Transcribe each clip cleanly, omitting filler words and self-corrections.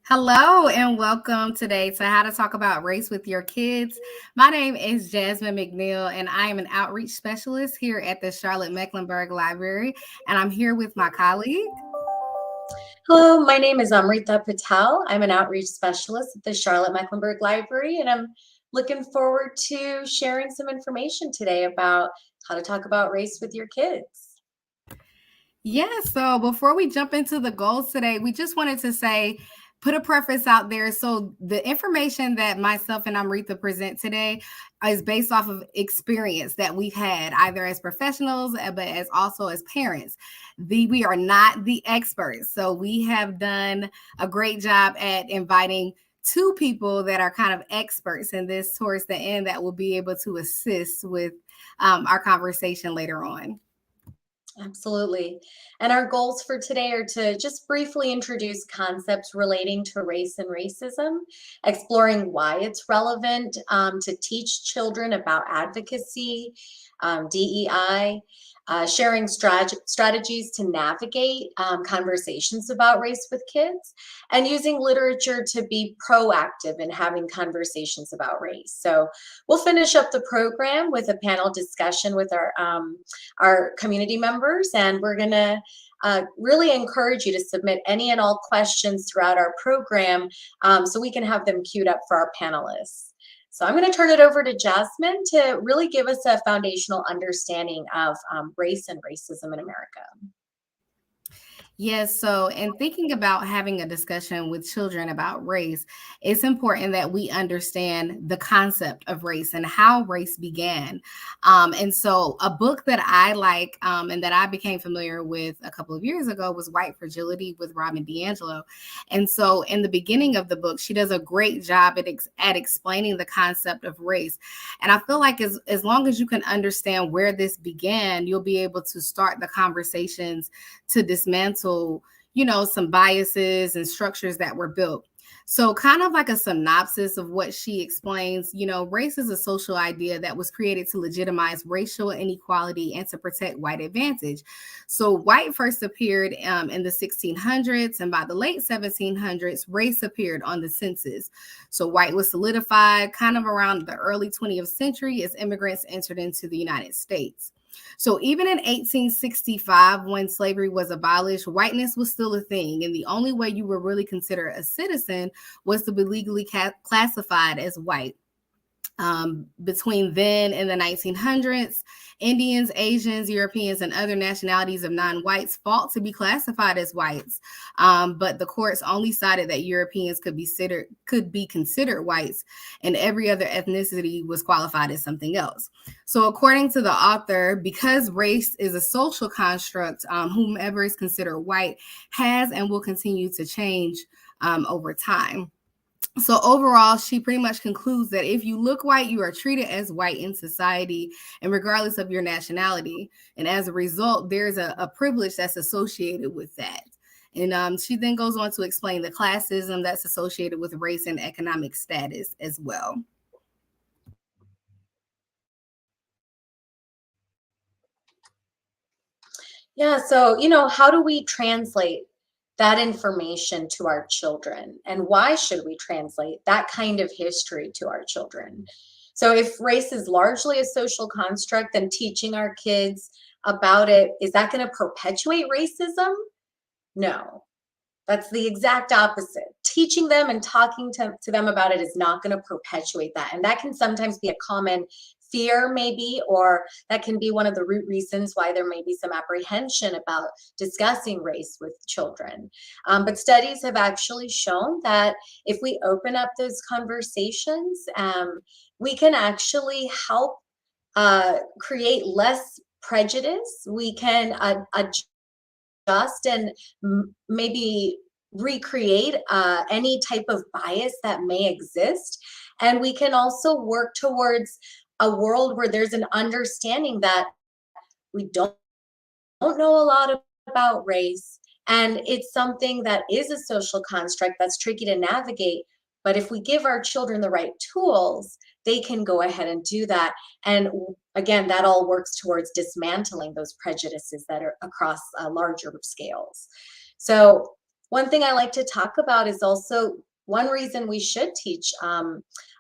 Hello and welcome today to How to Talk About Race with Your Kids. My name is Jasmine McNeil and I am an outreach specialist here at the Charlotte Mecklenburg Library. And I'm here with my colleague. Hello, my name is Amrita Patel. I'm an outreach specialist at the Charlotte Mecklenburg Library, and I'm looking forward to sharing some information today about how to talk about race with your kids. Yeah, so before we jump into the goals today, we just wanted to say, put a preface out there. So the information that myself and Amrita present today is based off of experience that we've had either as professionals, but as also as parents. We are not the experts. So we have done a great job at inviting two people that are kind of experts in this towards the end that will be able to assist with our conversation later on. Absolutely. And our goals for today are to just briefly introduce concepts relating to race and racism, exploring why it's relevant to teach children about advocacy, DEI, sharing strategies to navigate conversations about race with kids, and using literature to be proactive in having conversations about race. So we'll finish up the program with a panel discussion with our community members, and we're going to really encourage you to submit any and all questions throughout our program so we can have them queued up for our panelists. So I'm going to turn it over to Jasmine to really give us a foundational understanding of race and racism in America. Yes. So, in thinking about having a discussion with children about race, it's important that we understand the concept of race and how race began. And so, a book that I like and that I became familiar with a couple of years ago was White Fragility with Robin DiAngelo. And so, in the beginning of the book, she does a great job at explaining the concept of race. And I feel like as long as you can understand where this began, you'll be able to start the conversations to dismantle some biases and structures that were built. So kind of like a synopsis of what she explains, race is a social idea that was created to legitimize racial inequality and to protect white advantage. So white first appeared in the 1600s, and by the late 1700s, race appeared on the census. So white was solidified kind of around the early 20th century as immigrants entered into the United States. So even in 1865, when slavery was abolished, whiteness was still a thing. And the only way you were really considered a citizen was to be legally classified as white. Between then and the 1900s, Indians, Asians, Europeans, and other nationalities of non-whites fought to be classified as whites. But the courts only cited that Europeans could be considered whites, and every other ethnicity was qualified as something else. So according to the author, because race is a social construct, whomever is considered white has and will continue to change over time. So overall, she pretty much concludes that if you look white, you are treated as white in society, and regardless of your nationality. And as a result, there's a privilege that's associated with that. And she then goes on to explain the classism that's associated with race and economic status as well. Yeah, so, how do we translate that information to our children? And why should we translate that kind of history to our children? So if race is largely a social construct, then teaching our kids about it, is that going to perpetuate racism? No, that's the exact opposite. Teaching them and talking to them about it is not going to perpetuate that. And that can sometimes be a common fear, maybe, or that can be one of the root reasons why there may be some apprehension about discussing race with children. But studies have actually shown that if we open up those conversations, we can actually help create less prejudice. We can adjust and maybe recreate any type of bias that may exist. And we can also work towards a world where there's an understanding that we don't know a lot about race, and it's something that is a social construct that's tricky to navigate. But if we give our children the right tools, they can go ahead and do that. And again, that all works towards dismantling those prejudices that are across larger scales. So one thing I like to talk about is also one reason we should teach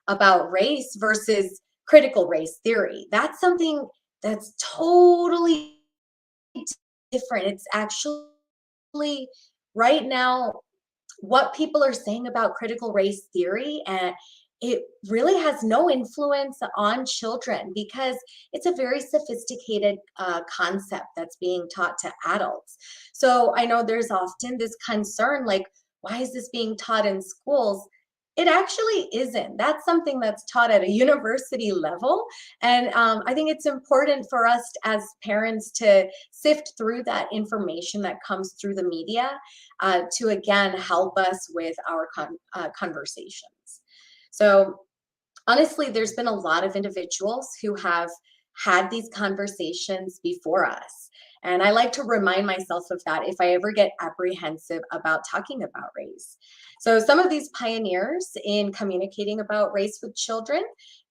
about race versus critical race theory. That's something that's totally different. It's actually right now what people are saying about critical race theory, and it really has no influence on children because it's a very sophisticated concept that's being taught to adults. So I know there's often this concern like, why is this being taught in schools? It actually isn't. That's something that's taught at a university level. And I think it's important for us as parents to sift through that information that comes through the media to again help us with our conversations. So honestly, there's been a lot of individuals who have had these conversations before us. And I like to remind myself of that if I ever get apprehensive about talking about race. So some of these pioneers in communicating about race with children,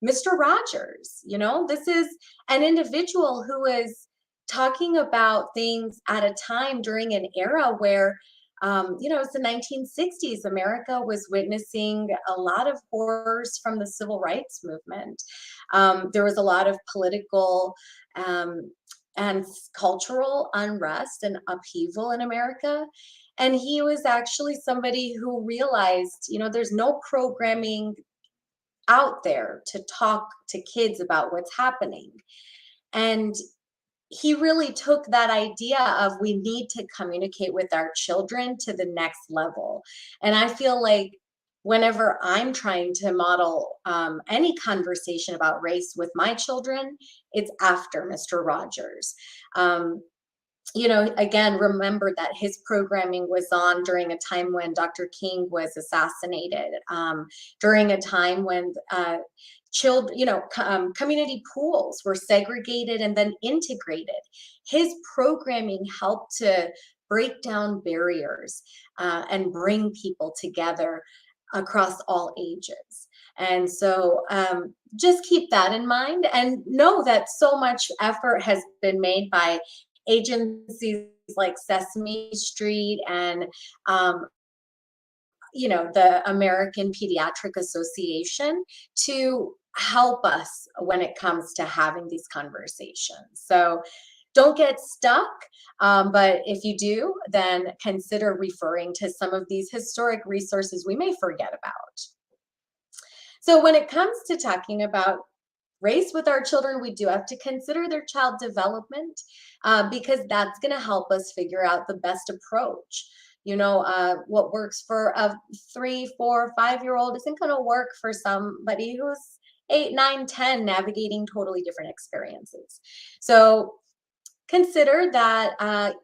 Mr. Rogers, this is an individual who is talking about things at a time during an era where it's the 1960s. America was witnessing a lot of horrors from the civil rights movement. There was a lot of political and cultural unrest and upheaval in America. And he was actually somebody who realized, there's no programming out there to talk to kids about what's happening. And he really took that idea of we need to communicate with our children to the next level. And I feel like whenever I'm trying to model any conversation about race with my children, it's after Mr. Rogers. Again, remember that his programming was on during a time when Dr. King was assassinated, during a time when community pools were segregated and then integrated. His programming helped to break down barriers and bring people together across all ages. And so just keep that in mind and know that so much effort has been made by agencies like Sesame Street and the American Pediatric Association to help us when it comes to having these conversations. So don't get stuck, but if you do, then consider referring to some of these historic resources we may forget about. So when it comes to talking about race with our children, we do have to consider their child development because that's going to help us figure out the best approach. What works for a 3, 4, 5-year-old isn't going to work for somebody who's 8, 9, 10, navigating totally different experiences. So consider that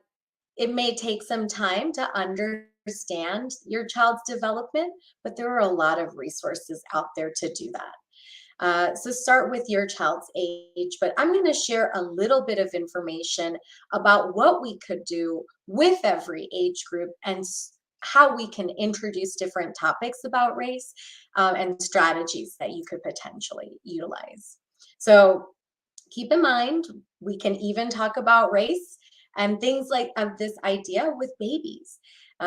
it may take some time to understand your child's development, but there are a lot of resources out there to do that. So start with your child's age, but I'm going to share a little bit of information about what we could do with every age group and how we can introduce different topics about race and strategies that you could potentially utilize. So keep in mind, we can even talk about race and things like of this idea with babies.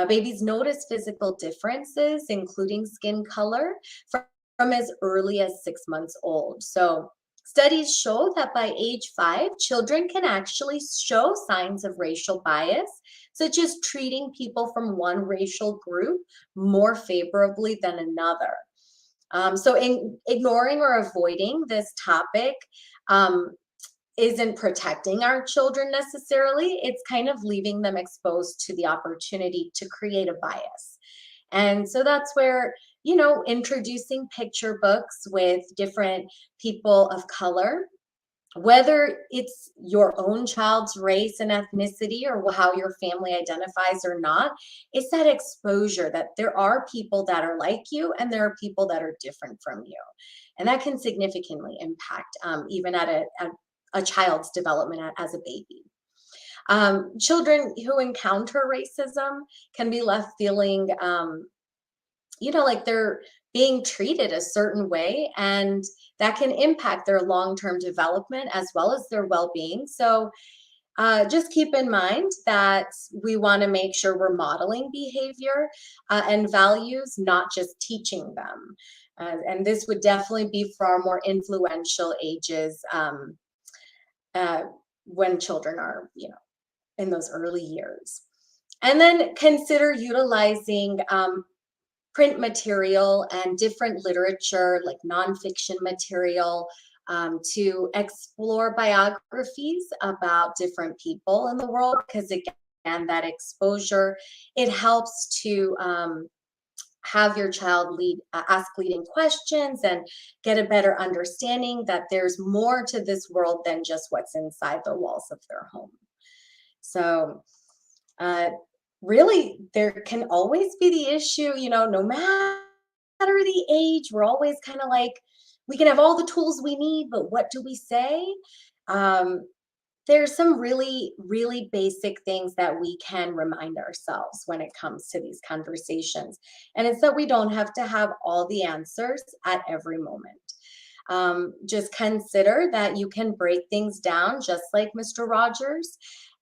Babies notice physical differences, including skin color, from as early as 6 months old. So studies show that by age 5, children can actually show signs of racial bias, such as treating people from one racial group more favorably than another. So ignoring or avoiding this topic isn't protecting our children necessarily. It's kind of leaving them exposed to the opportunity to create a bias. And so that's where, introducing picture books with different people of color, whether it's your own child's race and ethnicity or how your family identifies or not, it's that exposure that there are people that are like you and there are people that are different from you. And that can significantly impact even at a child's development as a baby. Children who encounter racism can be left feeling like they're being treated a certain way, and that can impact their long-term development as well as their well-being. So just keep in mind that we want to make sure we're modeling behavior and values, not just teaching them. And this would definitely be for our more influential ages uh, when children are, in those early years. And then consider utilizing print material and different literature like nonfiction material to explore biographies about different people in the world, because again, that exposure, it helps to have your child ask leading questions and get a better understanding that there's more to this world than just what's inside the walls of their home. So really, there can always be the issue, no matter the age, we're always kind of like, we can have all the tools we need, but what do we say? There's some really, really basic things that we can remind ourselves when it comes to these conversations. And it's that we don't have to have all the answers at every moment. Just consider that you can break things down just like Mr. Rogers,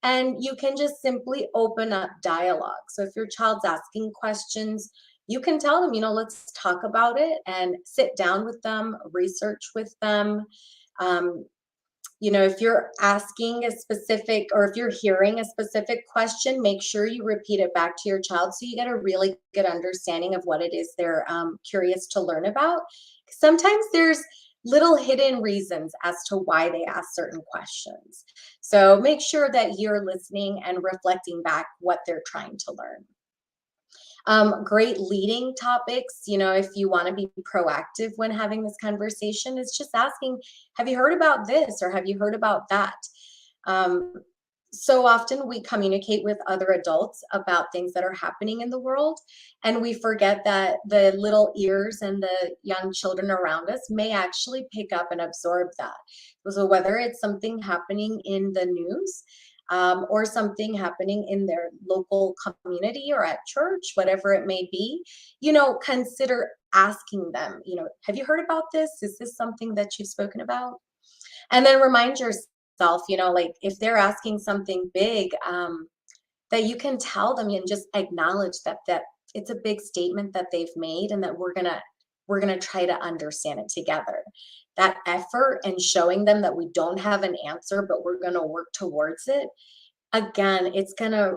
and you can just simply open up dialogue. So if your child's asking questions, you can tell them, let's talk about it, and sit down with them, research with them. If you're asking a specific, or if you're hearing a specific question, make sure you repeat it back to your child so you get a really good understanding of what it is they're curious to learn about. Sometimes there's little hidden reasons as to why they ask certain questions. So make sure that you're listening and reflecting back what they're trying to learn. Great leading topics, if you want to be proactive when having this conversation, is just asking, have you heard about this, or have you heard about that? So often we communicate with other adults about things that are happening in the world, and we forget that the little ears and the young children around us may actually pick up and absorb that. So whether it's something happening in the news, or something happening in their local community or at church, whatever it may be, consider asking them, have you heard about this? Is this something that you've spoken about? And then remind yourself, like if they're asking something big, that you can tell them and just acknowledge that it's a big statement that they've made, and that we're gonna try to understand it together. That effort and showing them that we don't have an answer, but we're going to work towards it. Again, it's going to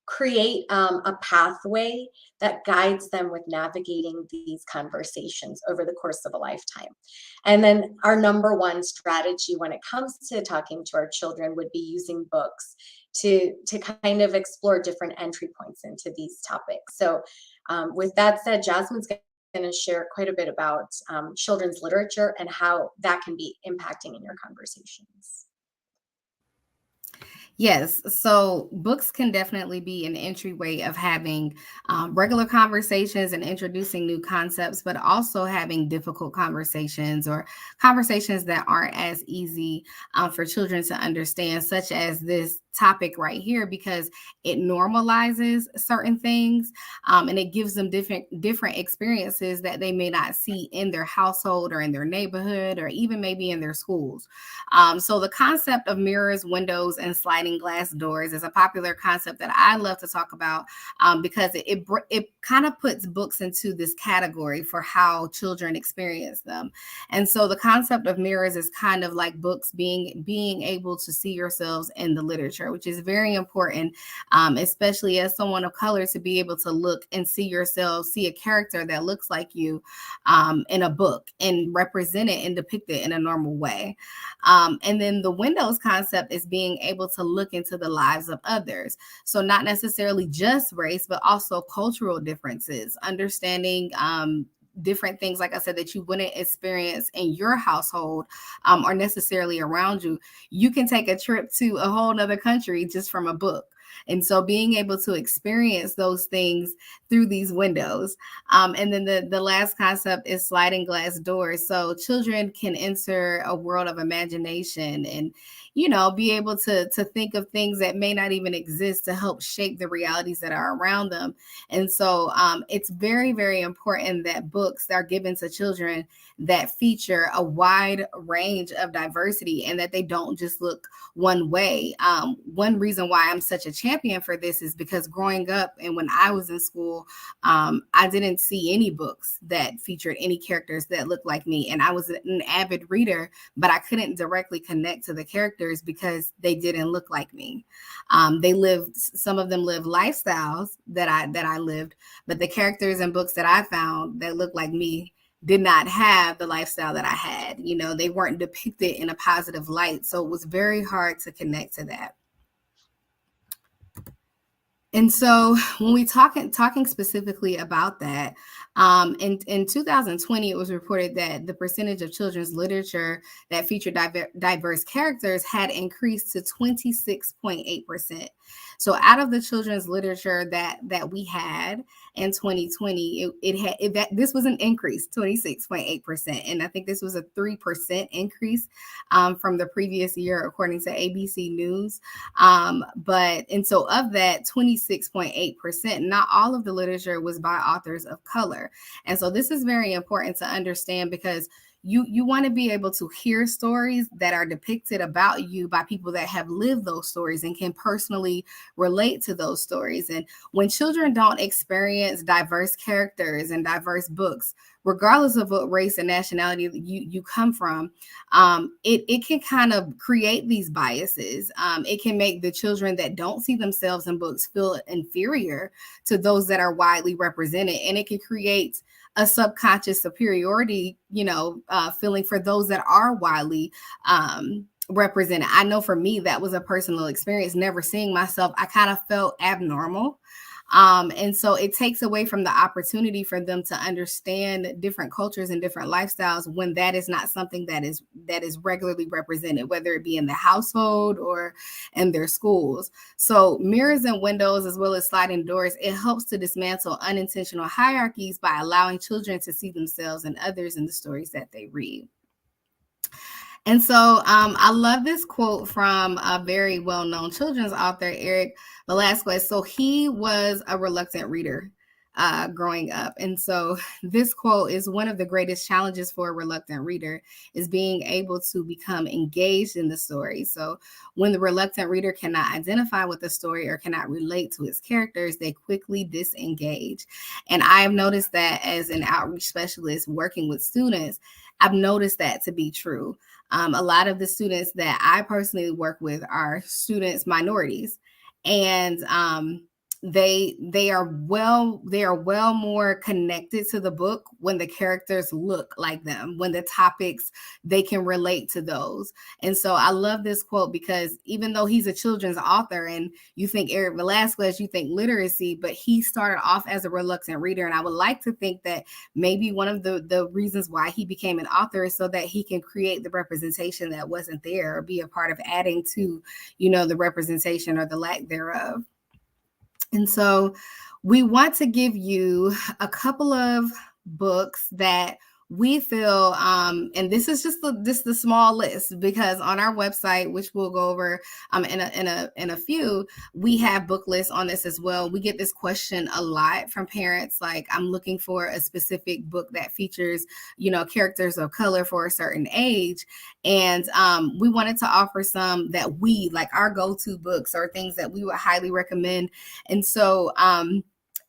create a pathway that guides them with navigating these conversations over the course of a lifetime. And then our number one strategy when it comes to talking to our children would be using books to kind of explore different entry points into these topics. So with that said, Jasmine's going to share quite a bit about children's literature and how that can be impacting in your conversations. Yes, so books can definitely be an entryway of having regular conversations and introducing new concepts, but also having difficult conversations or conversations that aren't as easy for children to understand, such as this topic right here, because it normalizes certain things and it gives them different experiences that they may not see in their household or in their neighborhood or even maybe in their schools. So the concept of mirrors, windows, and sliding glass doors is a popular concept that I love to talk about because it kind of puts books into this category for how children experience them. And so the concept of mirrors is kind of like books being able to see yourselves in the literature, which is very important, especially as someone of color, to be able to look and see yourself, see a character that looks like you in a book and represent it and depict it in a normal way. And then the windows concept is being able to look into the lives of others. So not necessarily just race, but also cultural differences, understanding different things, like I said, that you wouldn't experience in your household or necessarily around you. You can take a trip to a whole nother country just from a book. And so being able to experience those things through these windows. And then the last concept is sliding glass doors. So children can enter a world of imagination and, be able to think of things that may not even exist to help shape the realities that are around them. And so it's very, very important that books are given to children that feature a wide range of diversity and that they don't just look one way. One reason why I'm such a champion for this is because growing up and when I was in school, I didn't see any books that featured any characters that looked like me. And I was an avid reader, but I couldn't directly connect to the characters because they didn't look like me. Some of them lived lifestyles that I lived, but the characters and books that I found that looked like me did not have the lifestyle that I had. They weren't depicted in a positive light. So it was very hard to connect to that. And so when we talking specifically about that, in 2020, it was reported that the percentage of children's literature that featured diverse characters had increased to 26.8%. So out of the children's literature that we had in 2020, this was an increase, 26.8%. And I think this was a 3% increase from the previous year, according to ABC News. And so of that 26.8%, not all of the literature was by authors of color. And so this is very important to understand because you want to be able to hear stories that are depicted about you by people that have lived those stories and can personally relate to those stories. And when children don't experience diverse characters and diverse books, regardless of what race and nationality you come from, it can kind of create these biases. It can make the children that don't see themselves in books feel inferior to those that are widely represented. And it can create a subconscious superiority, feeling for those that are widely represented. I know for me, that was a personal experience, never seeing myself. I kind of felt abnormal. And so it takes away from the opportunity for them to understand different cultures and different lifestyles when that is not something that is regularly represented, whether it be in the household or in their schools. So mirrors and windows, as well as sliding doors, it helps to dismantle unintentional hierarchies by allowing children to see themselves and others in the stories that they read. And so I love this quote from a very well-known children's author, Eric Vallasquez. So he was a reluctant reader growing up. And so this quote is one of the greatest challenges for a reluctant reader is being able to become engaged in the story. So when the reluctant reader cannot identify with the story or cannot relate to its characters, they quickly disengage. And I have noticed that as an outreach specialist working with students, I've noticed that to be true. A lot of the students that I personally work with are students minorities, and they are well more connected to the book when the characters look like them, when the topics, they can relate to those. And so I love this quote because even though he's a children's author and you think Eric Vallasquez, you think literacy, but he started off as a reluctant reader. And I would like to think that maybe one of the reasons why he became an author is so that he can create the representation that wasn't there or be a part of adding to, the representation or the lack thereof. And so we want to give you a couple of books that we feel, and this is just the small list, because on our website, which we'll go over in a few, we have book lists on this as well. We get this question a lot from parents, like, I'm looking for a specific book that features, characters of color for a certain age. And we wanted to offer some that we like, our go-to books or things that we would highly recommend. And so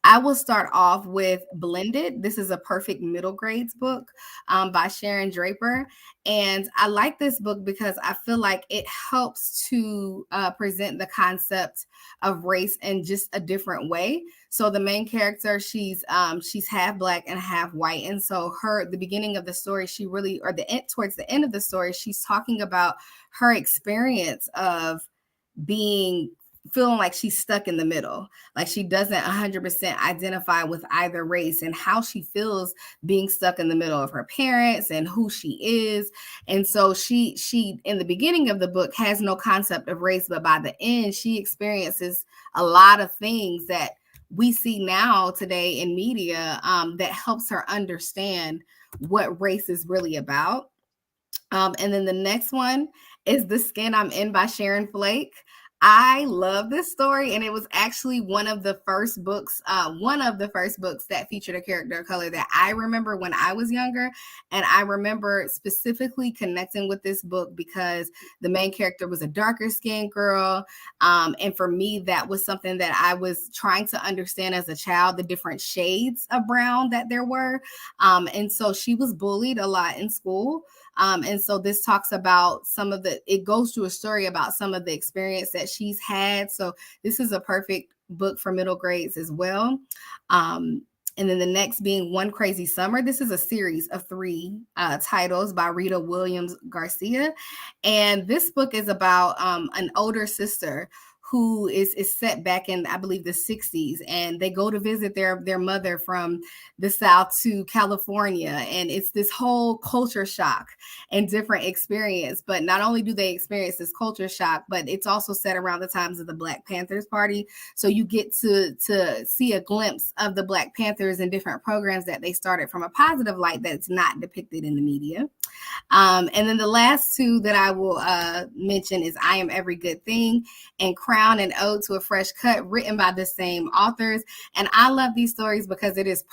I will start off with Blended. This is a perfect middle grades book by Sharon Draper. And I like this book because I feel like it helps to present the concept of race in just a different way. So the main character, she's half Black and half white. And so the beginning of the story, towards the end of the story, she's talking about her experience of being feeling like she's stuck in the middle, like she doesn't 100% identify with either race, and how she feels being stuck in the middle of her parents and who she is. And so she in the beginning of the book has no concept of race, but by the end she experiences a lot of things that we see now today in media, that helps her understand what race is really about. And then the next one is The Skin I'm In by Sharon Flake. I love this story, and it was actually one of the first books that featured a character of color that I remember when I was younger. And I remember specifically connecting with this book because the main character was a darker skinned girl. And for me, that was something that I was trying to understand as a child, the different shades of brown that there were. And so she was bullied a lot in school. And so this talks about it goes through a story about some of the experience that she's had. So this is a perfect book for middle grades as well. And then the next being One Crazy Summer. This is a series of 3 titles by Rita Williams Garcia. And this book is about an older sister who is set back in, I believe, the 60s. And they go to visit their mother from the South to California. And it's this whole culture shock and different experience. But not only do they experience this culture shock, but it's also set around the times of the Black Panthers Party. So you get to see a glimpse of the Black Panthers and different programs that they started from a positive light that's not depicted in the media. And then the last 2 that I will mention is I Am Every Good Thing and Crown and Ode to a Fresh Cut, written by the same authors. And I love these stories because it is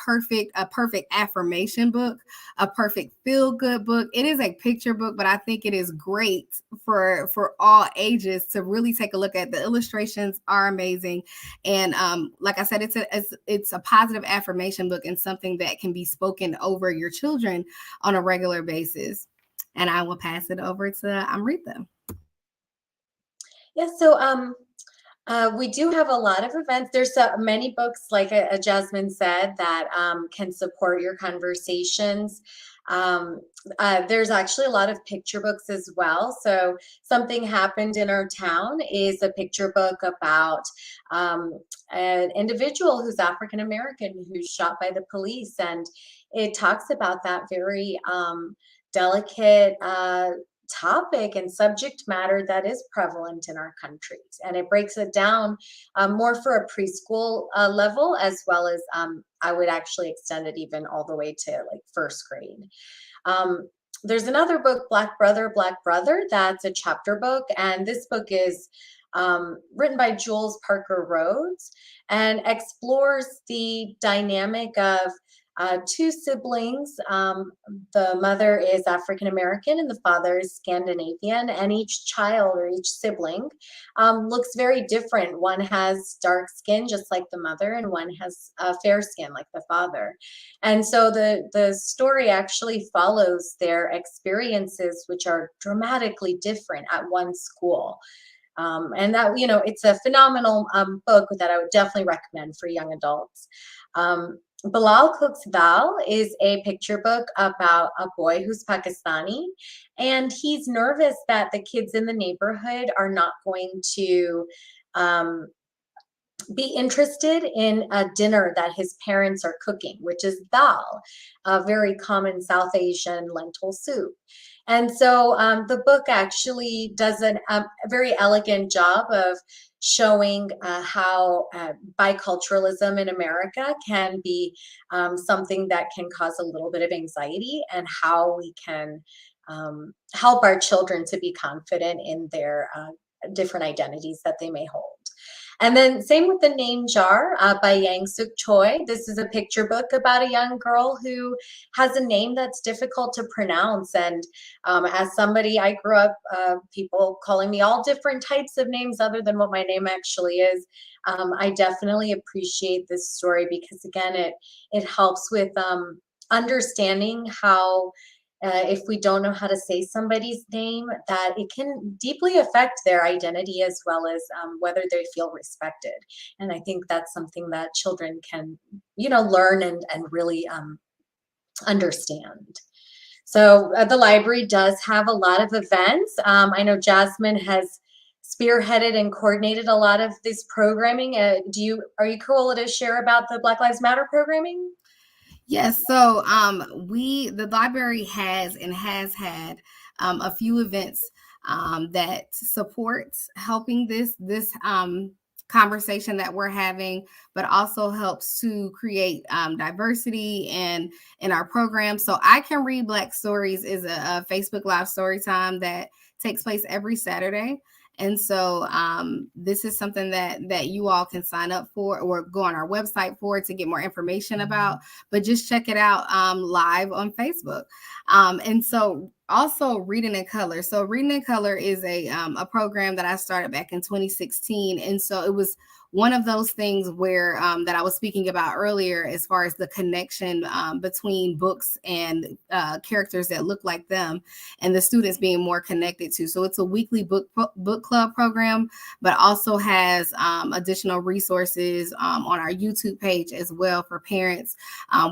a perfect affirmation book, a perfect feel-good book. It is a picture book, but I think it is great for all ages to really take a look at. The illustrations are amazing. And like I said, it's a positive affirmation book and something that can be spoken over your children on a regular basis. And I will pass it over to Amrita. Yeah, so we do have a lot of events. There's many books, like Jasmine said, that can support your conversations. There's actually a lot of picture books as well. So Something Happened in Our Town is a picture book about an individual who's African American who's shot by the police, and it talks about that very delicate topic and subject matter that is prevalent in our countries, and it breaks it down more for a preschool level, as well as I would actually extend it even all the way to like first grade. There's another book, Black Brother, that's a chapter book, and this book is written by Jules Parker Rhodes and explores the dynamic of 2 siblings. The mother is African American and the father is Scandinavian, and each child or each sibling looks very different. One has dark skin, just like the mother, and one has fair skin, like the father. And so the story actually follows their experiences, which are dramatically different at one school. And that, it's a phenomenal book that I would definitely recommend for young adults. Bilal Cooks Dal is a picture book about a boy who's Pakistani, and he's nervous that the kids in the neighborhood are not going to be interested in a dinner that his parents are cooking, which is dal, a very common South Asian lentil soup. And so the book actually does a very elegant job of showing how biculturalism in America can be something that can cause a little bit of anxiety, and how we can help our children to be confident in their different identities that they may hold. And then same with The Name Jar by Yang Suk Choi. This is a picture book about a young girl who has a name that's difficult to pronounce. And as somebody, I grew up people calling me all different types of names other than what my name actually is. I definitely appreciate this story because, again, it helps with understanding how if we don't know how to say somebody's name, that it can deeply affect their identity as well as whether they feel respected. And I think that's something that children can, learn and really understand. So the library does have a lot of events. I know Jasmine has spearheaded and coordinated a lot of this programming. Are you cool to share about the Black Lives Matter programming? Yes, so the library has and has had a few events that supports helping this conversation that we're having, but also helps to create diversity in our program. So I Can Read Black Stories is a Facebook Live story time that takes place every Saturday. And so this is something that you all can sign up for or go on our website for to get more information about, but just check it out live on Facebook. And so also Reading in Color. So Reading in Color is a program that I started back in 2016. And so it was one of those things where that I was speaking about earlier, as far as the connection between books and characters that look like them, and the students being more connected to. So it's a weekly book club program, but also has additional resources on our YouTube page as well for parents,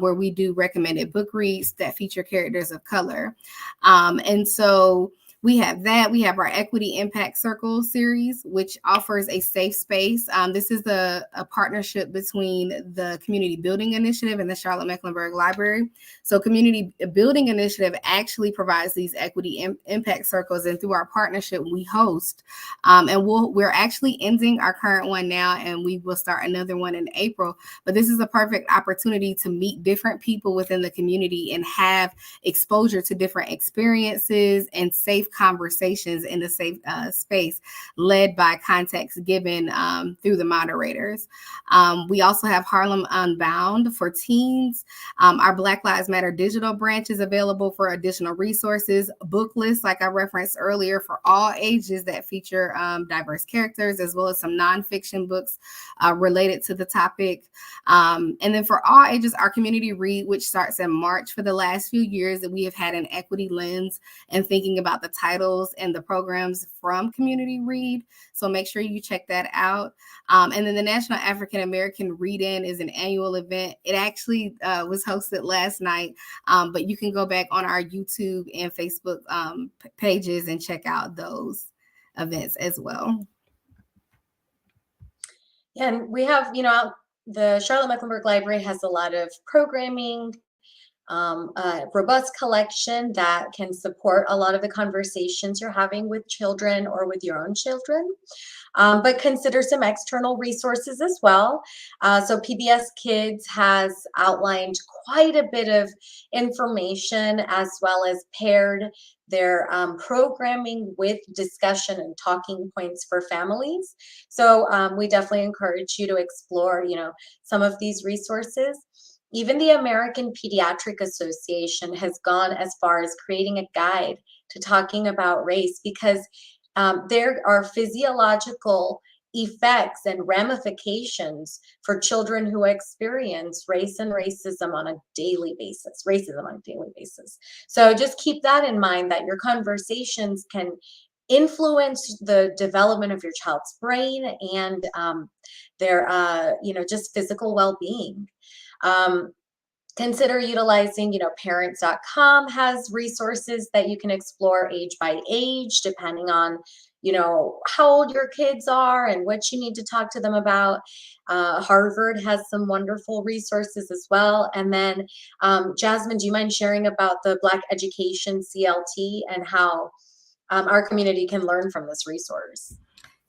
where we do recommended book reads that feature characters of color. And so we have that. We have our Equity Impact Circle series, which offers a safe space. This is a partnership between the Community Building Initiative and the Charlotte Mecklenburg Library. So Community Building Initiative actually provides these Equity Impact Circles, and through our partnership, we host. And we're actually ending our current one now, and we will start another one in April. But this is a perfect opportunity to meet different people within the community and have exposure to different experiences and safe conversations in a safe space, led by context given through the moderators. We also have Harlem Unbound for teens. Our Black Lives Matter digital branch is available for additional resources, book lists, like I referenced earlier, for all ages that feature diverse characters, as well as some nonfiction books related to the topic. And then for all ages, our Community Read, which starts in March. For the last few years, that we have had an equity lens and thinking about the titles and the programs from Community Read. So make sure you check that out. And then the National African American Read-In is an annual event. It actually was hosted last night, but you can go back on our YouTube and Facebook pages and check out those events as well. And we have, the Charlotte Mecklenburg Library has a lot of programming, a robust collection that can support a lot of the conversations you're having with children or with your own children. But consider some external resources as well. So PBS Kids has outlined quite a bit of information, as well as paired their programming with discussion and talking points for families. So we definitely encourage you to explore, some of these resources. Even the American Pediatric Association has gone as far as creating a guide to talking about race, because there are physiological effects and ramifications for children who experience race and racism on a daily basis. So just keep that in mind, that your conversations can influence the development of your child's brain and their just physical well-being. Consider utilizing, parents.com has resources that you can explore age by age, depending on, how old your kids are and what you need to talk to them about. Harvard has some wonderful resources as well. And then, Jasmine, do you mind sharing about the Black Education CLT and how our community can learn from this resource?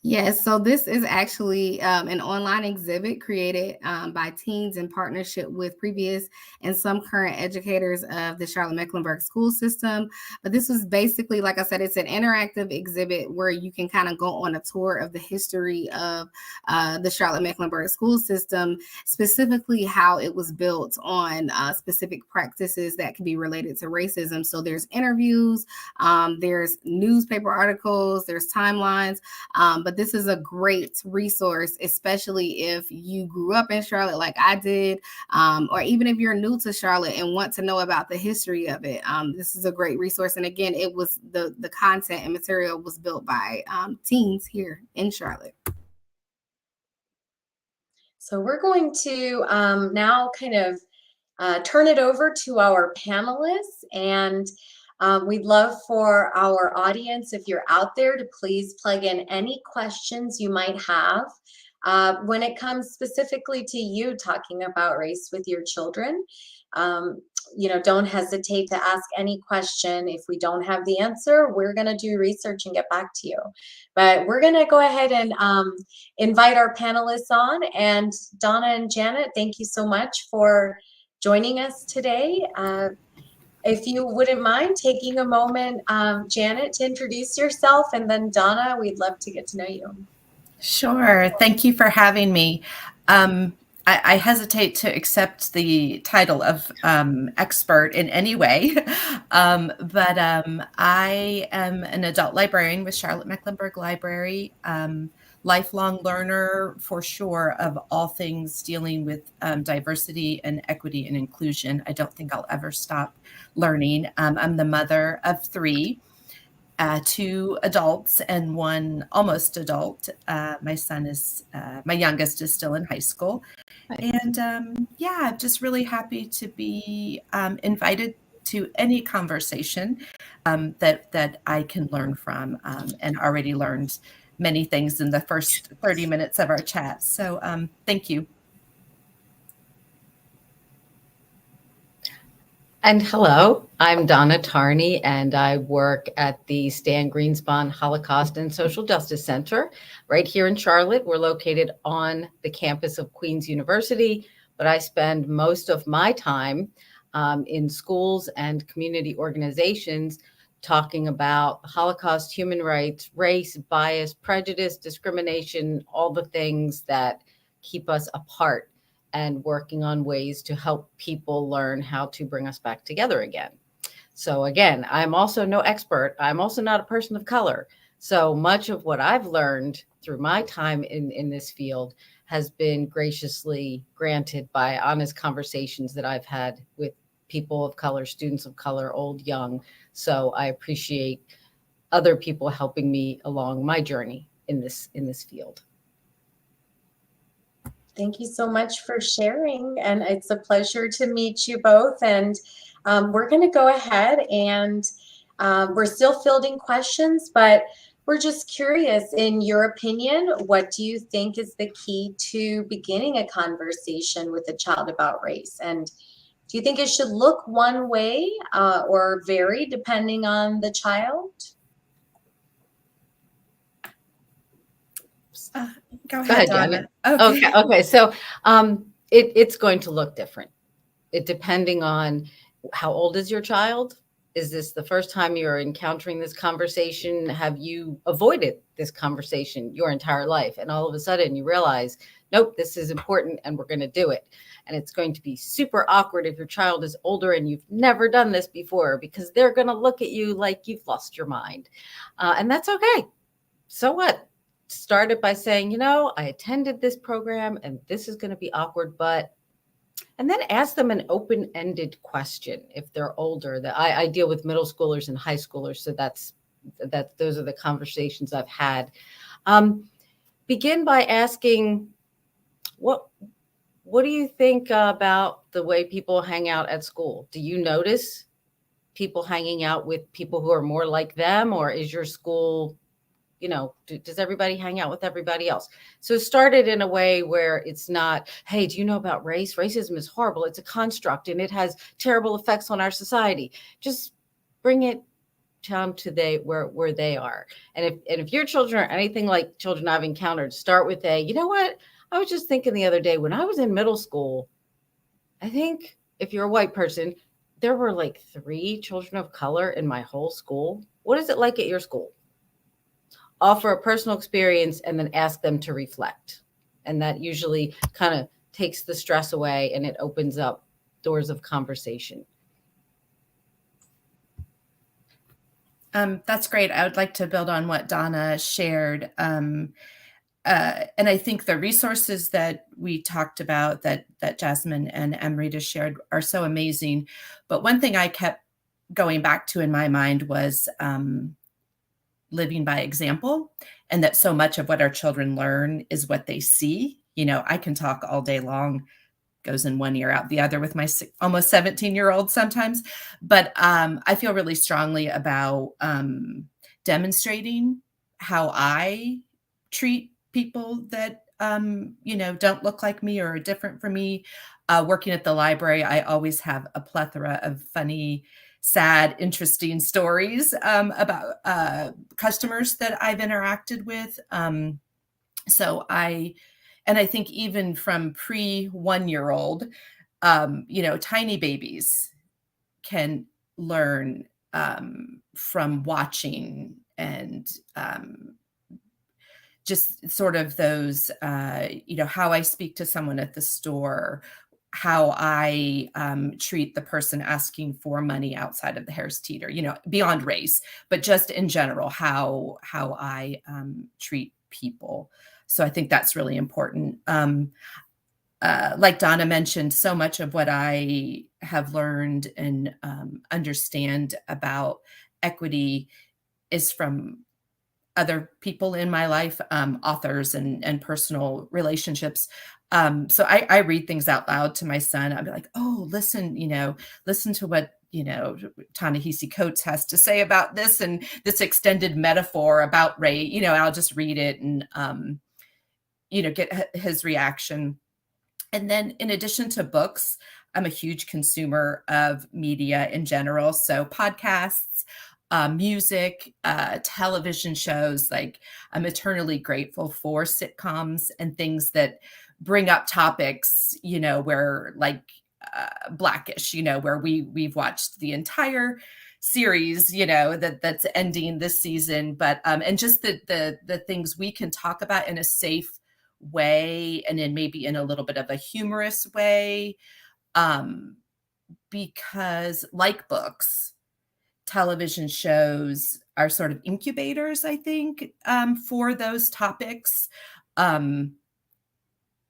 Yes, so this is actually an online exhibit created by teens in partnership with previous and some current educators of the Charlotte Mecklenburg school system. But this was basically, like I said, it's an interactive exhibit where you can kind of go on a tour of the history of the Charlotte Mecklenburg school system, specifically how it was built on specific practices that can be related to racism. So there's interviews, there's newspaper articles, there's timelines, but this is a great resource, especially if you grew up in Charlotte like I did, or even if you're new to Charlotte and want to know about the history of it. This is a great resource. And again, it was the content and material was built by teens here in Charlotte. So we're going to now kind of turn it over to our panelists. And We'd love for our audience, if you're out there, to please plug in any questions you might have when it comes specifically to you talking about race with your children. Don't hesitate to ask any question. If we don't have the answer, we're going to do research and get back to you. But we're going to go ahead and invite our panelists on. And Donna and Janet, thank you so much for joining us today. If you wouldn't mind taking a moment, Janet, to introduce yourself, and then Donna, we'd love to get to know you. Sure. Thank you for having me. I hesitate to accept the title of expert in any way, but I am an adult librarian with Charlotte Mecklenburg Library, lifelong learner for sure of all things dealing with diversity and equity and inclusion. I don't think I'll ever stop learning. I'm the mother of three. 2 adults and 1 almost adult. My youngest is still in high school. And just really happy to be invited to any conversation that I can learn from, and already learned many things in the first 30 minutes of our chat. So thank you. And hello, I'm Donna Tarney, and I work at the Stan Greenspon Holocaust and Social Justice Center right here in Charlotte. We're located on the campus of Queen's University, but I spend most of my time in schools and community organizations talking about Holocaust, human rights, race, bias, prejudice, discrimination, all the things that keep us apart, and working on ways to help people learn how to bring us back together again. So again, I'm also no expert. I'm also not a person of color. So much of what I've learned through my time in this field has been graciously granted by honest conversations that I've had with people of color, students of color, old, young. So I appreciate other people helping me along my journey in this field. Thank you so much for sharing, and it's a pleasure to meet you both. And we're going to go ahead and we're still fielding questions, but we're just curious, in your opinion, what do you think is the key to beginning a conversation with a child about race? And do you think it should look one way or vary depending on the child? Go ahead, Donna. Okay. So it's going to look different. Depending on how old is your child. Is this the first time you're encountering this conversation? Have you avoided this conversation your entire life? And all of a sudden you realize, nope, this is important and we're going to do it. And it's going to be super awkward if your child is older and you've never done this before, because they're going to look at you like you've lost your mind. And that's okay. So what? Start it by saying, I attended this program and this is going to be awkward, and then ask them an open-ended question if they're older. That I deal with middle schoolers and high schoolers, so those are the conversations I've had. Begin by asking, what do you think about the way people hang out at school? Do you notice people hanging out with people who are more like them, or is your school, does everybody hang out with everybody else? So start it in a way where it's not, hey, do you know about race? Racism is horrible. It's a construct and it has terrible effects on our society. Just bring it down to where they are. And if your children are anything like children I've encountered, start with you know what? I was just thinking the other day when I was in middle school, I think if you're a white person, there were like 3 children of color in my whole school. What is it like at your school? Offer a personal experience and then ask them to reflect. And that usually kind of takes the stress away and it opens up doors of conversation. That's great. I would like to build on what Donna shared. And I think the resources that we talked about that Jasmine and Amrita shared are so amazing. But one thing I kept going back to in my mind was living by example, and that so much of what our children learn is what they see. I can talk all day long goes in one ear, out the other with my almost 17-year-old sometimes. But I feel really strongly about demonstrating how I treat people that, don't look like me or are different from me. Working at the library, I always have a plethora of funny, sad, interesting stories about customers that I've interacted with. And I think even from pre-1-year-old, tiny babies can learn from watching and just sort of those, how I speak to someone at the store, how I treat the person asking for money outside of the Harris Teeter, beyond race, but just in general, how I treat people. So I think that's really important. Like Donna mentioned, so much of what I have learned and understand about equity is from other people in my life, authors and personal relationships. So I read things out loud to my son. I'll be like, oh, listen to what, Ta-Nehisi Coates has to say about this and this extended metaphor about Ray. I'll just read it and, get his reaction. And then in addition to books, I'm a huge consumer of media in general. So podcasts, music, television shows. Like, I'm eternally grateful for sitcoms and things that bring up topics, where like Blackish, where we've watched the entire series, that's ending this season, but and just the things we can talk about in a safe way and then maybe in a little bit of a humorous way, because like books, television shows are sort of incubators, I think, for those topics. And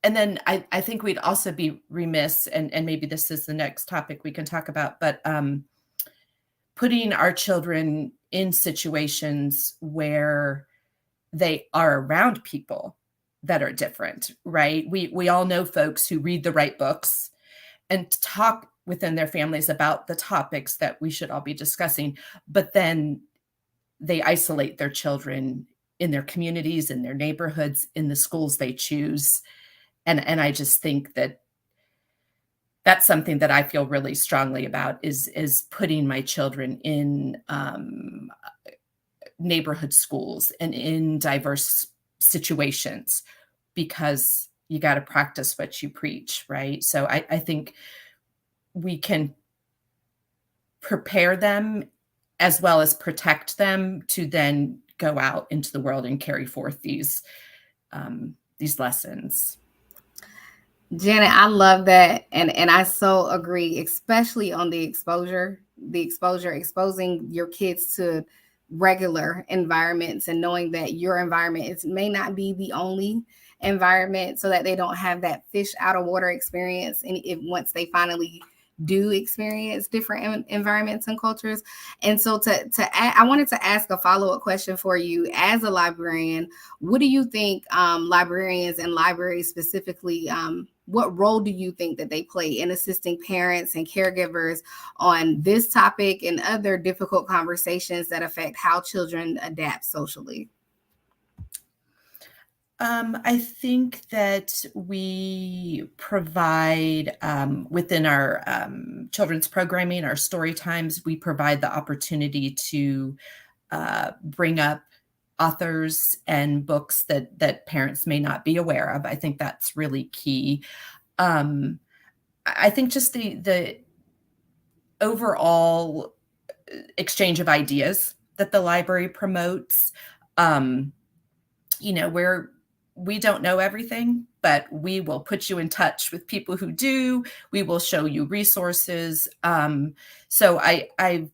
then I think we'd also be remiss, and maybe this is the next topic we can talk about, but putting our children in situations where they are around people that are different, right? We all know folks who read the right books and talk within their families about the topics that we should all be discussing, but then they isolate their children in their communities, in their neighborhoods, in the schools they choose. And I just think that that's something that I feel really strongly about is putting my children in neighborhood schools and in diverse situations, because you got to practice what you preach, right? So I think we can prepare them as well as protect them to then go out into the world and carry forth these lessons. Janet, I love that. And I so agree, especially on the exposure, exposing your kids to regular environments and knowing that your environment may not be the only environment, so that they don't have that fish out of water experience. And once they finally do experience different environments and cultures. And so I wanted to ask a follow-up question for you as a librarian. What do you think librarians and libraries specifically, what role do you think that they play in assisting parents and caregivers on this topic and other difficult conversations that affect how children adapt socially? I think that we provide within our children's programming, our story times, we provide the opportunity to bring up authors and books that parents may not be aware of. I think that's really key. I think just the overall exchange of ideas that the library promotes, where we don't know everything, but we will put you in touch with people who do. We will show you resources. So I've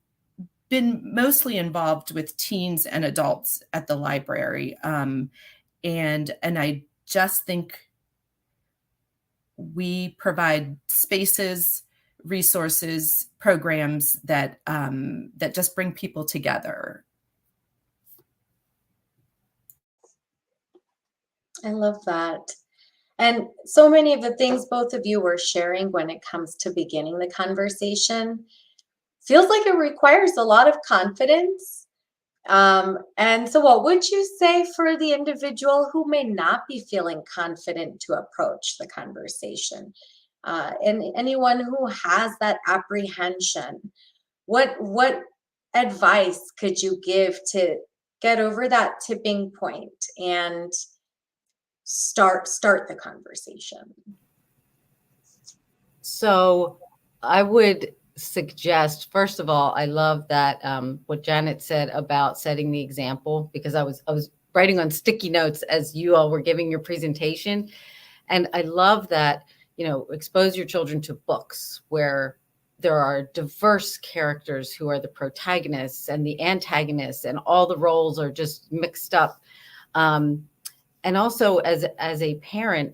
been mostly involved with teens and adults at the library. And I just think we provide spaces, resources, programs that just bring people together. I love that. And so many of the things both of you were sharing when it comes to beginning the conversation feels like it requires a lot of confidence. And so what would you say for the individual who may not be feeling confident to approach the conversation? And anyone who has that apprehension, what advice could you give to get over that tipping point and start the conversation? So I would suggest, first of all, I love that what Janet said about setting the example, because I was writing on sticky notes as you all were giving your presentation. And I love that, expose your children to books where there are diverse characters who are the protagonists and the antagonists, and all the roles are just mixed up. And also as a parent,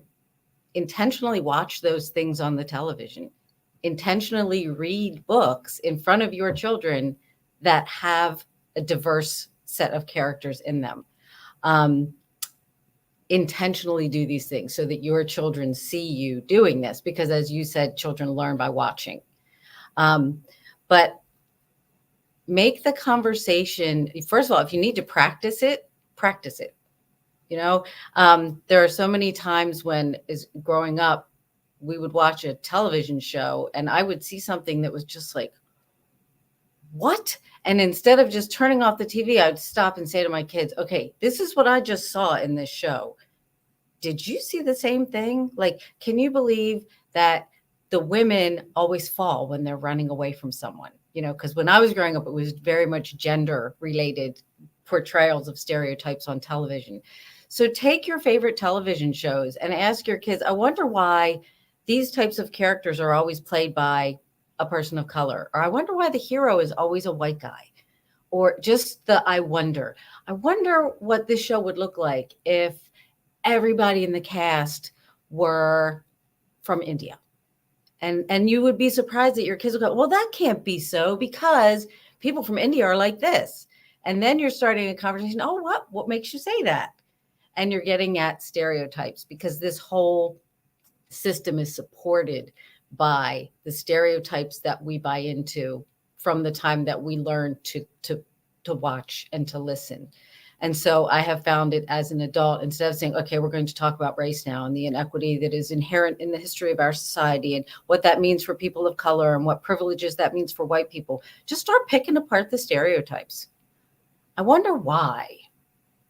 intentionally watch those things on the television. Intentionally read books in front of your children that have a diverse set of characters in them. Intentionally do these things so that your children see you doing this, because as you said, children learn by watching. But make the conversation, first of all, if you need to practice it, practice it. There are so many times when, growing up, we would watch a television show and I would see something that was just like, what? And instead of just turning off the TV, I'd stop and say to my kids, okay, this is what I just saw in this show. Did you see the same thing? Like, can you believe that the women always fall when they're running away from someone? Because when I was growing up, it was very much gender related portrayals of stereotypes on television. So take your favorite television shows and ask your kids, I wonder why these types of characters are always played by a person of color, or I wonder why the hero is always a white guy, or just I wonder what this show would look like if everybody in the cast were from India. And you would be surprised that your kids will go, well, that can't be so, because people from India are like this. And then you're starting a conversation. Oh, what makes you say that? And you're getting at stereotypes, because this whole system is supported by the stereotypes that we buy into from the time that we learn to watch and to listen. And so I have found it as an adult, instead of saying, okay, we're going to talk about race now and the inequity that is inherent in the history of our society and what that means for people of color and what privileges that means for white people, just start picking apart the stereotypes. I wonder why,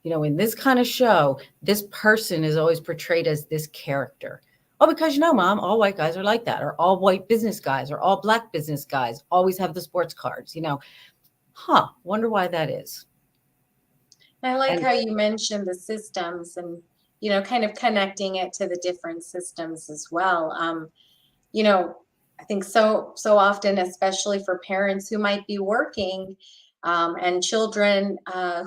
in this kind of show, this person is always portrayed as this character. Oh, because, Mom, all white guys are like that, or all white business guys or all Black business guys always have the sports cards, wonder why that is. I like how you mentioned the systems and, kind of connecting it to the different systems as well. I think so often, especially for parents who might be working and children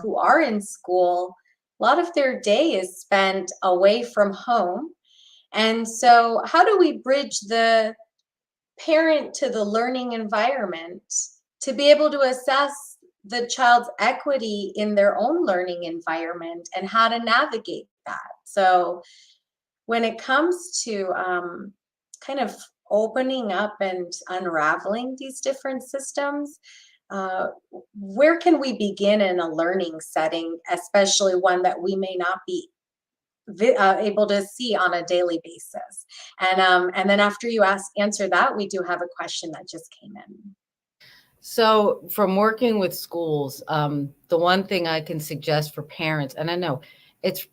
who are in school, a lot of their day is spent away from home. And so how do we bridge the parent to the learning environment to be able to assess the child's equity in their own learning environment and how to navigate that? So when it comes to kind of opening up and unraveling these different systems, where can we begin in a learning setting, especially one that we may not be able to see on a daily basis? And then after you answer that, we do have a question that just came in. So from working with schools, the one thing I can suggest for parents, and I know it's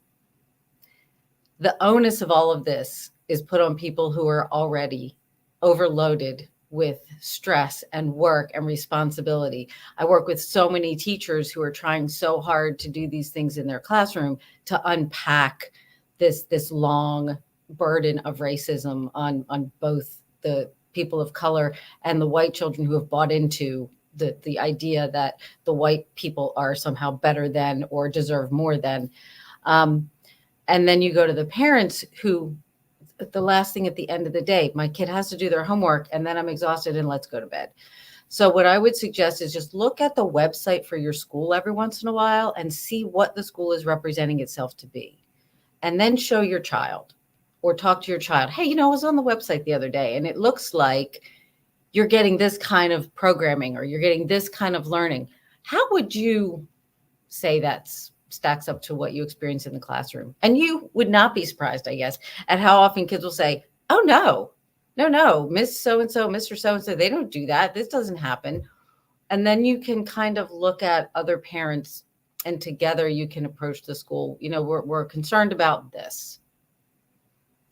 the onus of all of this is put on people who are already overloaded with stress and work and responsibility. I work with so many teachers who are trying so hard to do these things in their classroom to unpack this long burden of racism on both the people of color and the white children who have bought into the idea that the white people are somehow better than or deserve more than. And then you go to the parents who, the last thing at the end of the day, my kid has to do their homework and then I'm exhausted and let's go to bed. So what I would suggest is just look at the website for your school every once in a while and see what the school is representing itself to be. And then show your child, or talk to your child. Hey, I was on the website the other day and it looks like you're getting this kind of programming or you're getting this kind of learning. How would you say that stacks up to what you experience in the classroom? And you would not be surprised, I guess, at how often kids will say, oh, no, Miss So-and-so, Mr. So-and-so, they don't do that. This doesn't happen. And then you can kind of look at other parents and together you can approach the school. We're concerned about this.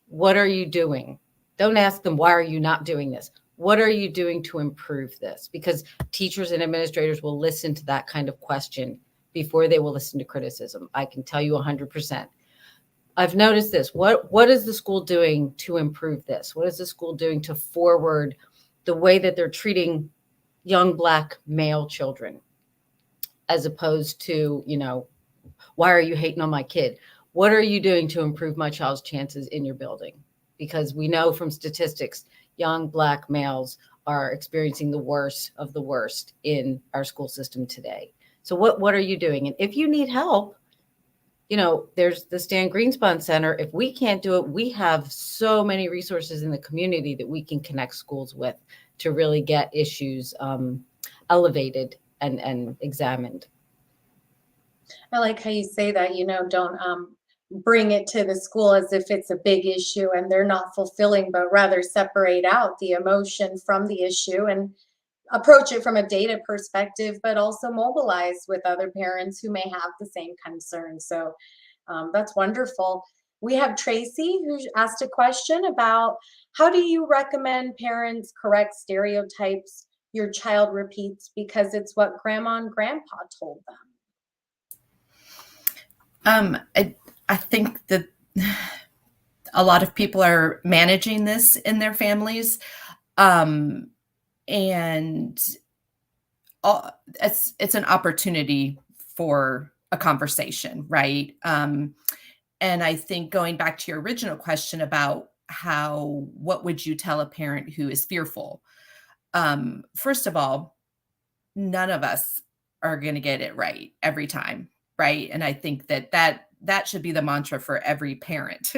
What are you doing? Don't ask them, why are you not doing this? What are you doing to improve this? Because teachers and administrators will listen to that kind of question before they will listen to criticism. I can tell you 100%. I've noticed this. What is the school doing to improve this? What is the school doing to forward the way that they're treating young Black male children, as opposed to, why are you hating on my kid? What are you doing to improve my child's chances in your building? Because we know from statistics, young Black males are experiencing the worst of the worst in our school system today. So what are you doing? And if you need help, there's the Stan Greenspon Center. If we can't do it, we have so many resources in the community that we can connect schools with to really get issues elevated and examined. I like how you say that, don't bring it to the school as if it's a big issue and they're not fulfilling, but rather separate out the emotion from the issue and approach it from a data perspective, but also mobilize with other parents who may have the same concerns. So that's wonderful. We have Tracy who asked a question about how do you recommend parents correct stereotypes your child repeats because it's what grandma and grandpa told them? I think that a lot of people are managing this in their families. And it's an opportunity for a conversation, right? And I think going back to your original question about what would you tell a parent who is fearful? First of all, none of us are going to get it right every time, right? And I think that should be the mantra for every parent.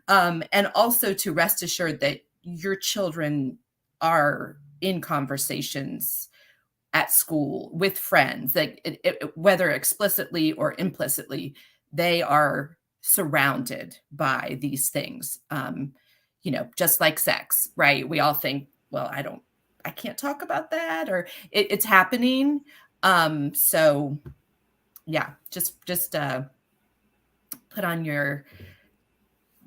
And also to rest assured that your children are in conversations at school with friends, that whether explicitly or implicitly, they are surrounded by these things. Just like sex, right? We all think, well, I can't talk about that, or it's happening. So yeah, just put on your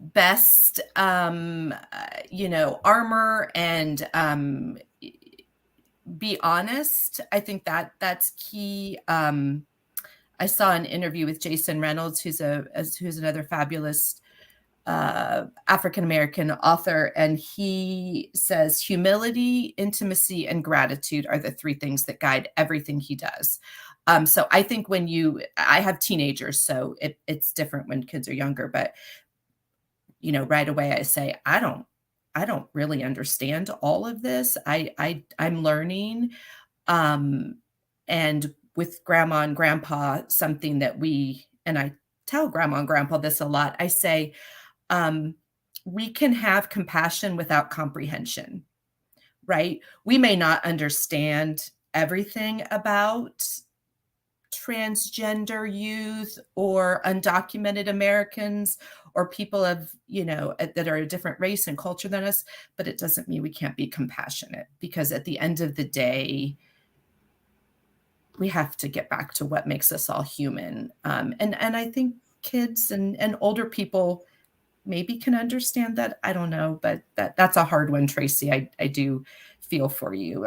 best, armor and be honest. I think that's key. I saw an interview with Jason Reynolds, who's another fabulous African-American author. And he says humility, intimacy, and gratitude are the three things that guide everything he does. So I think I have teenagers, so it's different when kids are younger, but right away I say, I don't really understand all of this. I'm learning. And with grandma and grandpa, something that and I tell grandma and grandpa this a lot, I say, we can have compassion without comprehension, right? We may not understand everything about transgender youth or undocumented Americans or people that are a different race and culture than us, but it doesn't mean we can't be compassionate, because at the end of the day, we have to get back to what makes us all human. And I think kids and older people maybe can understand that. I don't know, but that's a hard one, Tracy. I do feel for you.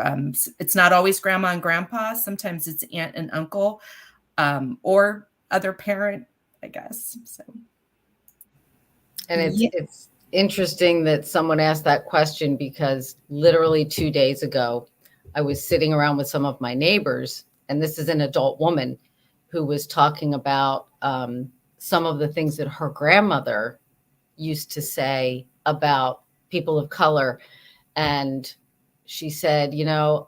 It's not always grandma and grandpa. Sometimes it's aunt and uncle, or other parent, I guess. So. And it's interesting that someone asked that question, because literally 2 days ago, I was sitting around with some of my neighbors, and this is an adult woman who was talking about some of the things that her grandmother used to say about people of color. And she said,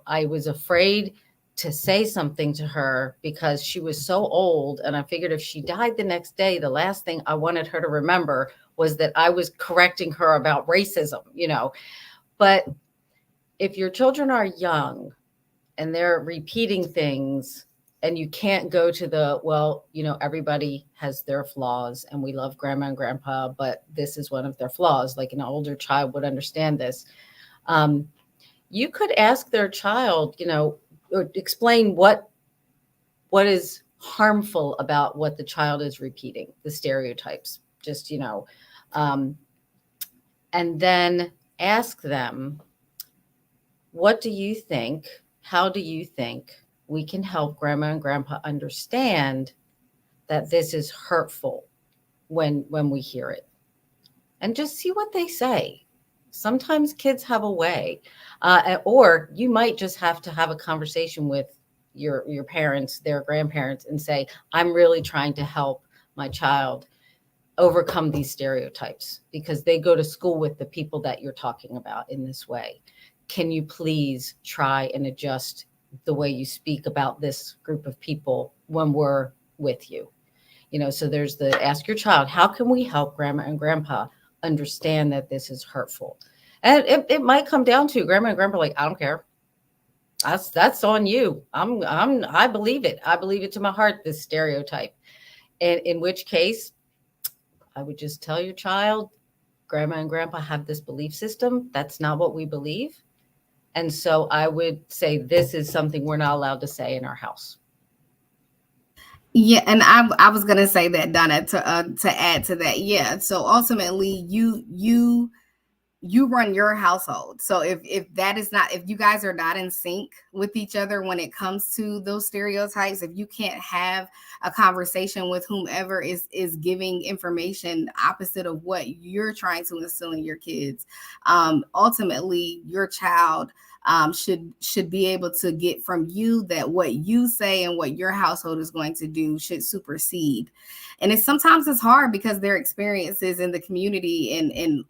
I was afraid to say something to her because she was so old. And I figured if she died the next day, the last thing I wanted her to remember was that I was correcting her about racism, you know. But if your children are young and they're repeating things, and you can't go to the, well, you know, everybody has their flaws and we love grandma and grandpa, but this is one of their flaws. Like an older child would understand this. You could ask their child, you know, or explain what is harmful about what the child is repeating, the stereotypes, just, you know, and then ask them, what do you think? How do you think we can help grandma and grandpa understand that this is hurtful when we hear it? And just see what they say. Sometimes kids have a way, or you might just have to have a conversation with your parents, their grandparents, and say, I'm really trying to help my child overcome these stereotypes because they go to school with the people that you're talking about in this way. Can you please try and adjust the way you speak about this group of people when we're with you? You know, so there's the ask your child, how can we help grandma and grandpa understand that this is hurtful? And it might come down to grandma and grandpa like, I don't care. That's on you. I believe it. I believe it to my heart, this stereotype. And in which case, I would just tell your child, grandma and grandpa have this belief system. That's not what we believe. And so I would say this is something we're not allowed to say in our house. Yeah, and I was gonna say that, Donna, to add to that. Yeah, so ultimately, you run your household. So if that is not, if you guys are not in sync with each other when it comes to those stereotypes, if you can't have a conversation with whomever is giving information opposite of what you're trying to instill in your kids, ultimately your child should be able to get from you that what you say and what your household is going to do should supersede. And sometimes it's hard because their experiences in the community and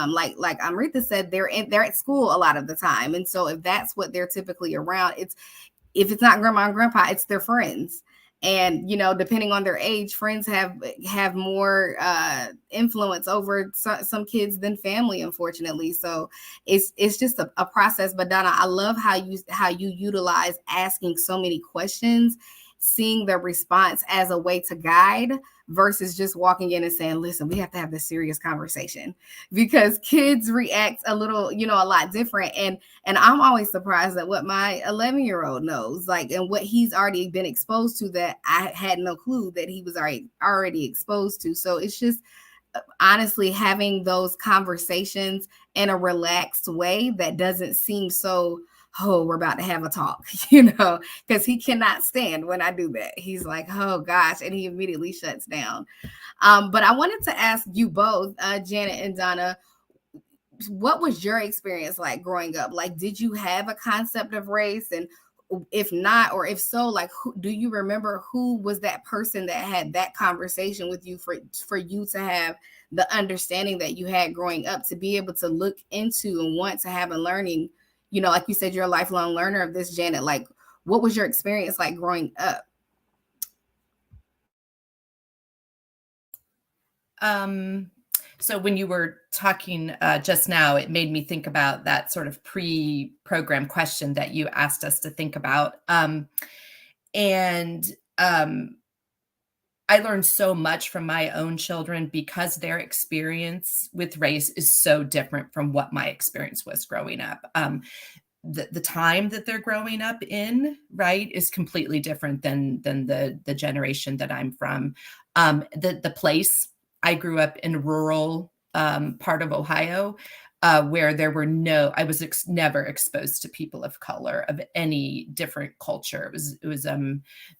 like Amrita said, they're at school a lot of the time. And so if that's what they're typically around, if it's not grandma and grandpa, it's their friends. And, you know, depending on their age, friends have more influence over some kids than family, unfortunately. So it's just a process. But Donna, I love how you utilize asking so many questions, seeing the response as a way to guide versus just walking in and saying, listen, we have to have this serious conversation, because kids react a lot different. And I'm always surprised at what my 11-year-old knows, like, and what he's already been exposed to that I had no clue that he was already exposed to. So it's just honestly having those conversations in a relaxed way that doesn't seem so, oh, we're about to have a talk, because he cannot stand when I do that. He's like, oh gosh, and he immediately shuts down. But I wanted to ask you both, Janet and Donna, what was your experience like growing up? Like, did you have a concept of race? And if not, or if so, like, do you remember who was that person that had that conversation with you for you to have the understanding that you had growing up, to be able to look into and want to have a learning? Like you said, you're a lifelong learner of this, Janet. Like, what was your experience like growing up? So when you were talking just now, it made me think about that sort of pre-program question that you asked us to think about. I learned so much from my own children because their experience with race is so different from what my experience was growing up. The time that they're growing up in, right, is completely different than the generation that I'm from. The place, I grew up in a rural part of Ohio, where there were I was never exposed to people of color of any different culture. It was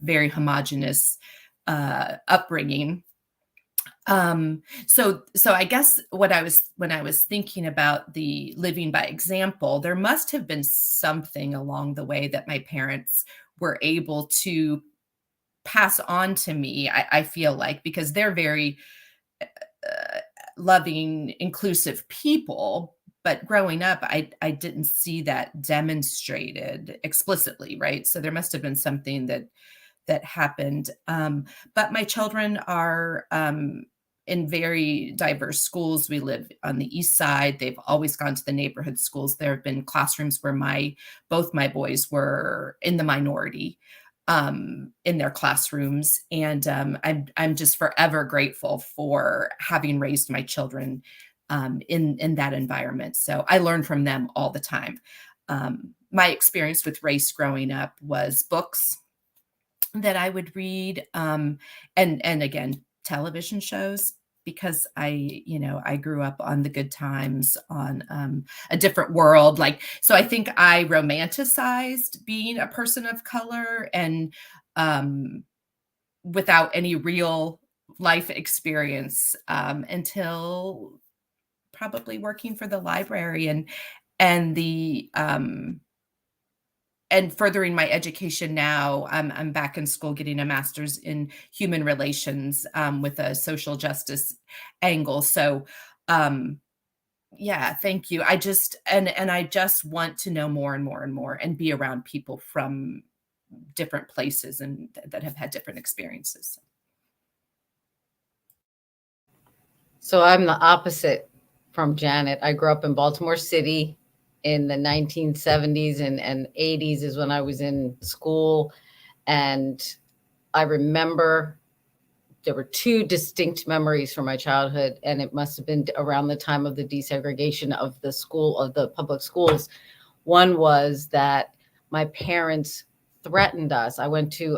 very homogenous upbringing. So I guess when I was thinking about the living by example, there must have been something along the way that my parents were able to pass on to me. I feel like, because they're very loving, inclusive people, But growing up, I didn't see that demonstrated explicitly, right? So there must have been something that happened. But my children are in very diverse schools. We live on the east side. They've always gone to the neighborhood schools. There have been classrooms where both my boys were in the minority in their classrooms. And I'm just forever grateful for having raised my children in that environment. So I learn from them all the time. My experience with race growing up was books that I would read, and again, television shows, because I grew up on The Good Times, on A Different World. So I think I romanticized being a person of color, and without any real life experience, until probably working for the library and furthering my education now. I'm back in school getting a master's in human relations with a social justice angle. So yeah, thank you. I just want to know more and more and more, and be around people from different places and that have had different experiences. So I'm the opposite from Janet. I grew up in Baltimore City in the 1970s and 80s is when I was in school. And I remember there were two distinct memories from my childhood, and it must have been around the time of the desegregation of the public schools. One was that my parents threatened us. I went to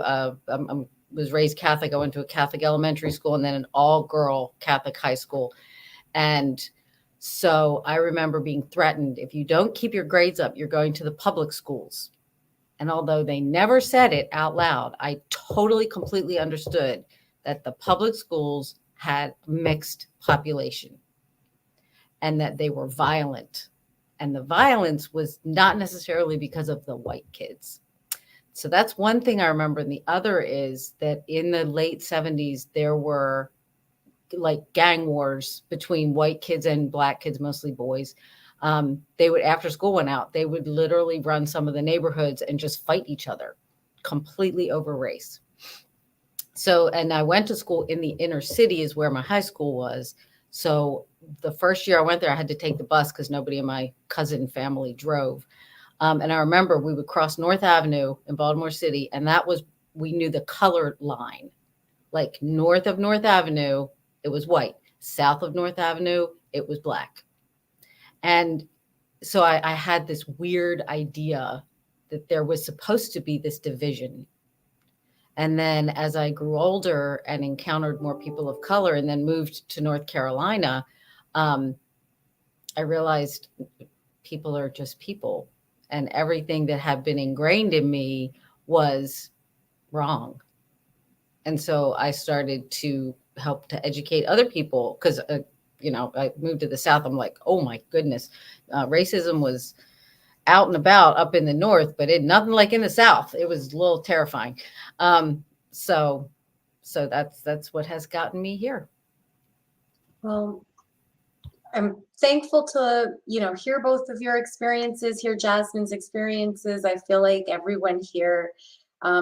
was raised Catholic. I went to a Catholic elementary school and then an all-girl Catholic high school. And so I remember being threatened, if you don't keep your grades up, you're going to the public schools. And although they never said it out loud, I totally, completely understood that the public schools had mixed population and that they were violent. And the violence was not necessarily because of the white kids. So that's one thing I remember. And the other is that in the late 70s, there were like gang wars between white kids and black kids, mostly boys. They would, after school went out, they would literally run some of the neighborhoods and just fight each other completely over race. So, and I went to school in the inner city is where my high school was. So the first year I went there, I had to take the bus because nobody in my cousin family drove. And I remember we would cross North Avenue in Baltimore City, and we knew the color line. Like north of North Avenue, it was white. South of North Avenue, it was black. And so I had this weird idea that there was supposed to be this division. And then as I grew older and encountered more people of color and then moved to North Carolina, I realized people are just people, and everything that had been ingrained in me was wrong. And so I started to help to educate other people because, I moved to the South. I'm like, oh my goodness, racism was out and about up in the North, but nothing like in the South. It was a little terrifying. So that's what has gotten me here. Well, I'm thankful to, hear both of your experiences, hear Jasmine's experiences. I feel like everyone here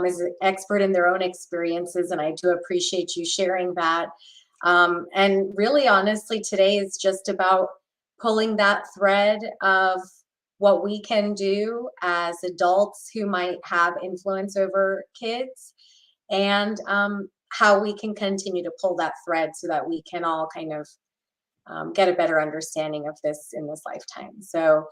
is an expert in their own experiences, and I do appreciate you sharing that. And really, honestly, today is just about pulling that thread of what we can do as adults who might have influence over kids, and how we can continue to pull that thread so that we can all kind of get a better understanding of this in this lifetime. So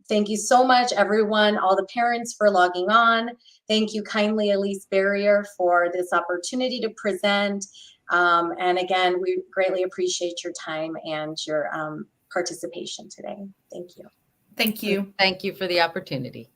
thank you so much, everyone, all the parents for logging on. Thank you kindly, Elise Barrier, for this opportunity to present. And again, we greatly appreciate your time and your participation today. Thank you. Thank you. Thank you for the opportunity.